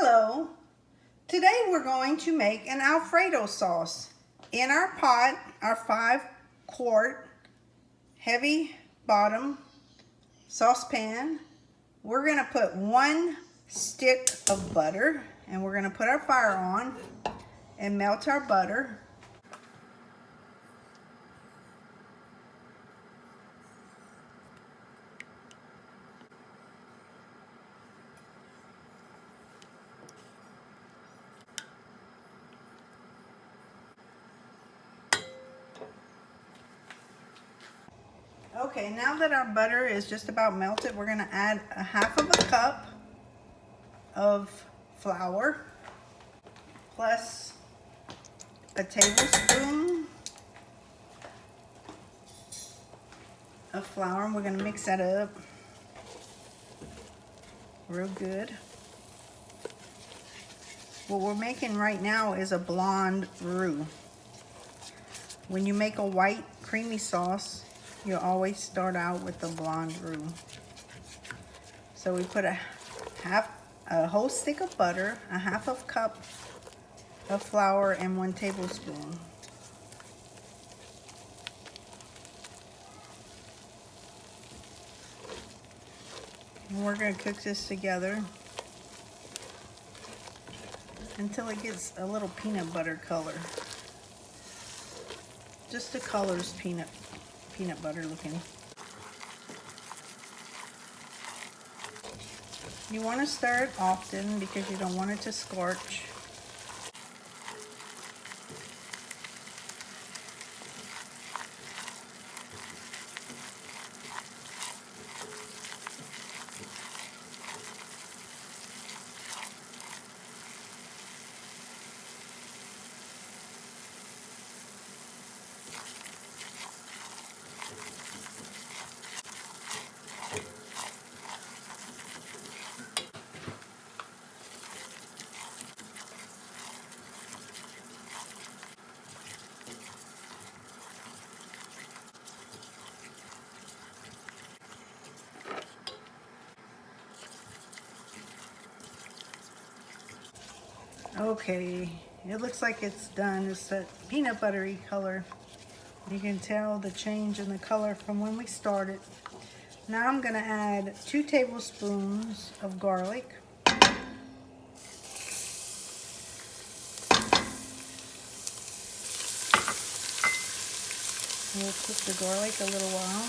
Hello! Today we're going to make an Alfredo sauce. In our pot, our 5-quart heavy bottom saucepan, we're going to put 1 stick of butter, and we're going to put our fire on and melt our butter. Okay, now that our butter is just about melted, we're going to add a 1/2 cup of flour plus a tablespoon of flour, and we're going to mix that up real good. What we're making right now is a blonde roux. When you make a white creamy sauce, you always start out with the blonde roux. So we put a whole stick of butter, a 1/2 cup of flour, and 1 tablespoon. And we're going to cook this together until it gets a little peanut butter color. Just the color's peanut butter looking. You want to stir it often because you don't want it to scorch. Okay, it looks like it's done. It's that peanut buttery color. You can tell the change in the color from when we started. Now I'm going to add 2 tablespoons of garlic. We'll cook the garlic a little while.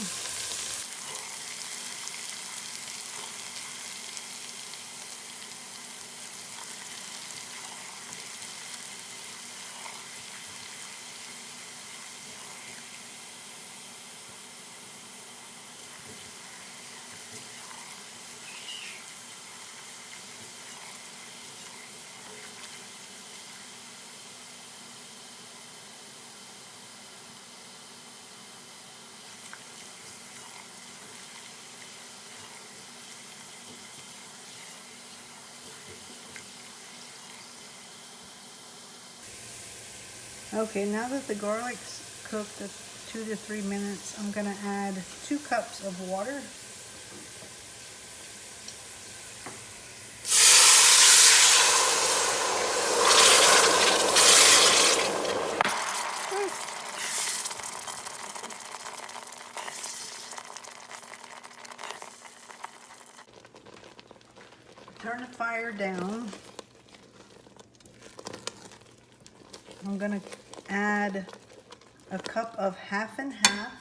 Okay, now that the garlic's cooked at 2 to 3 minutes, I'm going to add 2 cups of water. Turn the fire down. I'm going to add a cup of 1/2 and 1/2.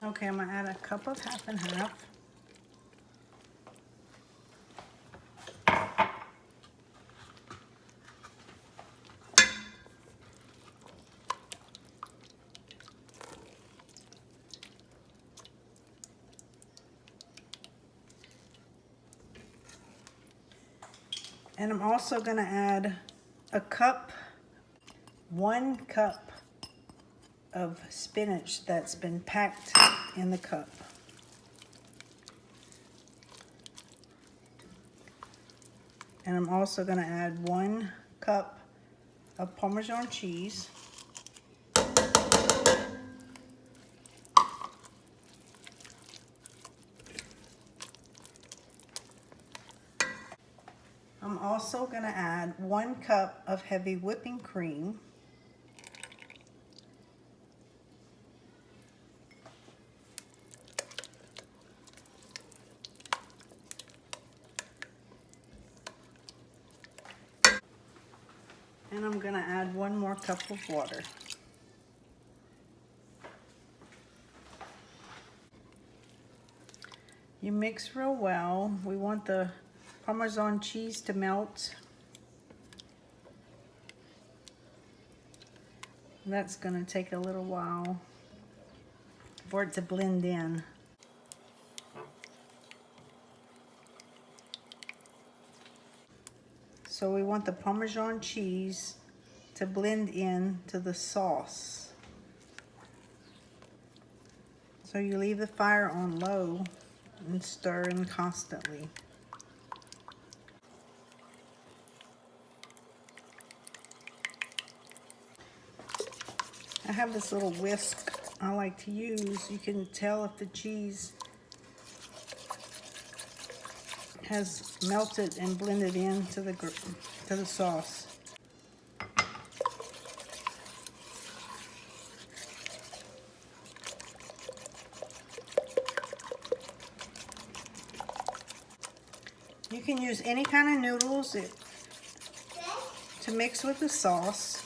Okay, I'm going to add a cup of 1/2 and 1/2. And I'm also going to add one cup of spinach that's been packed in the cup. And I'm also going to add 1 cup of Parmesan cheese. I'm also going to add 1 cup of heavy whipping cream. And I'm going to add 1 more cup of water. You mix real well. We want the Parmesan cheese to melt. That's going to take a little while for it to blend in. So we want the Parmesan cheese to blend in to the sauce. So you leave the fire on low and stir in constantly. I have this little whisk I like to use. You can tell if the cheese has melted and blended into the sauce. You can use any kind of noodles to mix with the sauce.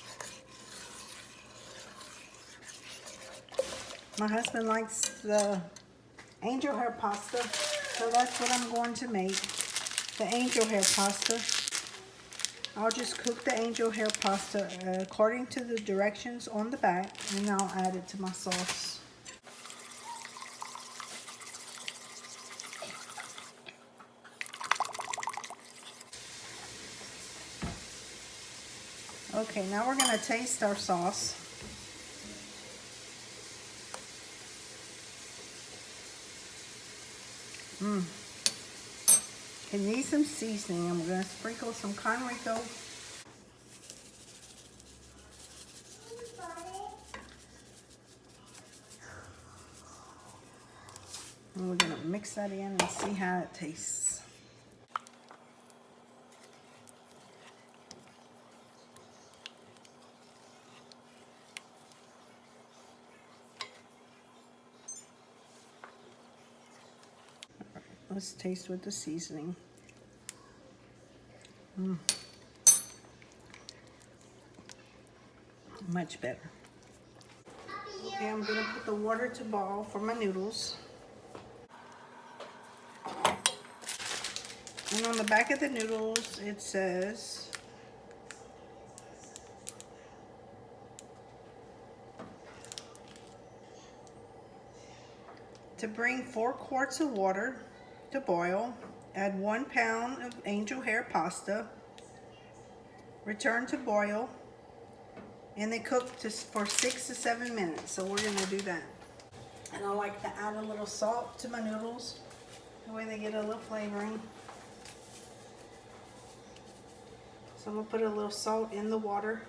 My husband likes the angel hair pasta, so that's what I'm going to make, the angel hair pasta. I'll just cook the angel hair pasta according to the directions on the back, and I'll add it to my sauce. Okay, now we're going to taste our sauce. It needs some seasoning. I'm going to sprinkle some Conrico. And we're going to mix that in and see how it tastes. Let's taste with the seasoning. Much better. Okay, I'm going to put the water to boil for my noodles. And on the back of the noodles, it says to bring 4 quarts of water to boil, add 1 pound of angel hair pasta, return to boil, and they cook for 6 to 7 minutes. So we're going to do that. And I like to add a little salt to my noodles, that way they get a little flavoring. So I'm going to put a little salt in the water,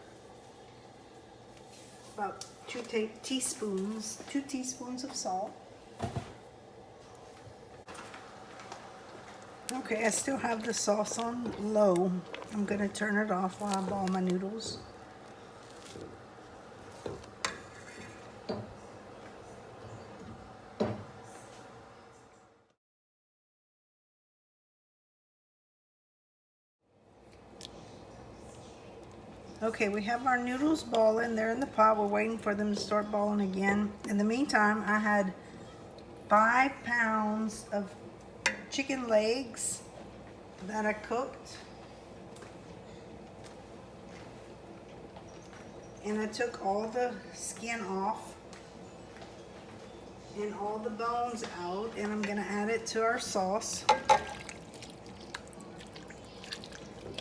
about 2 teaspoons of salt. Okay, I still have the sauce on low. I'm going to turn it off while I boil my noodles. Okay, we have our noodles boiling. They're in the pot. We're waiting for them to start boiling again. In the meantime, I had 5 pounds of chicken legs that I cooked. And I took all the skin off and all the bones out, and I'm going to add it to our sauce.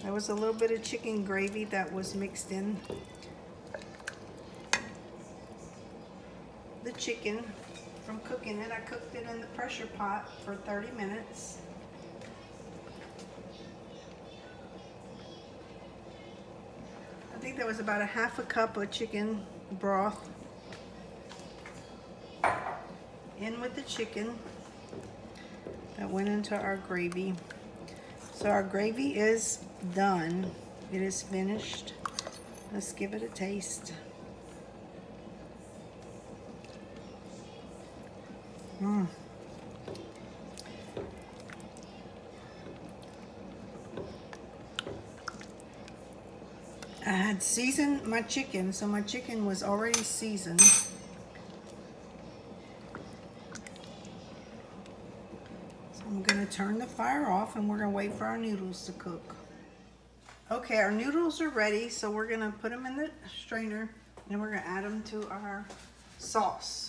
There was a little bit of chicken gravy that was mixed in the chicken from cooking it. I cooked it in the pressure pot for 30 minutes. I think there was about a half a cup of chicken broth in with the chicken that went into our gravy. So our gravy is done. It is finished. Let's give it a taste. I had seasoned my chicken, so my chicken was already seasoned. So I'm gonna turn the fire off and we're gonna wait for our noodles to cook. Okay, our noodles are ready, so we're gonna put them in the strainer and we're gonna add them to our sauce.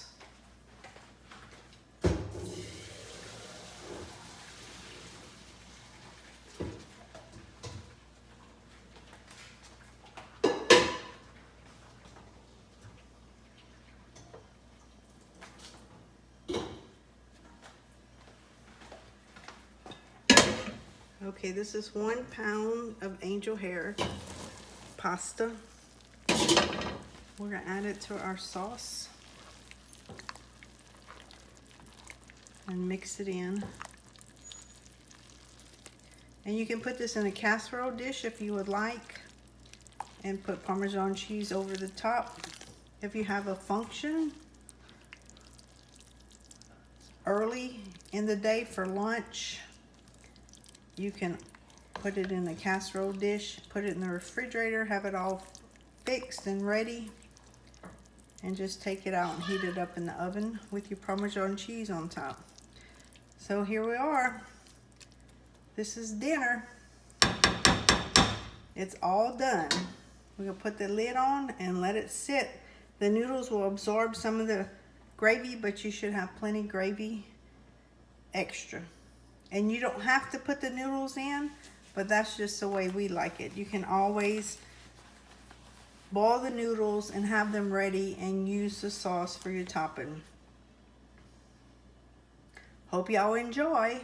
Okay, this is 1 pound of angel hair pasta. We're gonna add it to our sauce and mix it in. And you can put this in a casserole dish if you would like, and put Parmesan cheese over the top. If you have a function early in the day for lunch, you can put it in a casserole dish, put it in the refrigerator, have it all fixed and ready, and just take it out and heat it up in the oven with your Parmesan cheese on top. So here we are. This is dinner. It's all done. We're gonna put the lid on and let it sit. The noodles will absorb some of the gravy, but you should have plenty gravy extra. And you don't have to put the noodles in, but that's just the way we like it. You can always boil the noodles and have them ready and use the sauce for your topping. Hope y'all enjoy.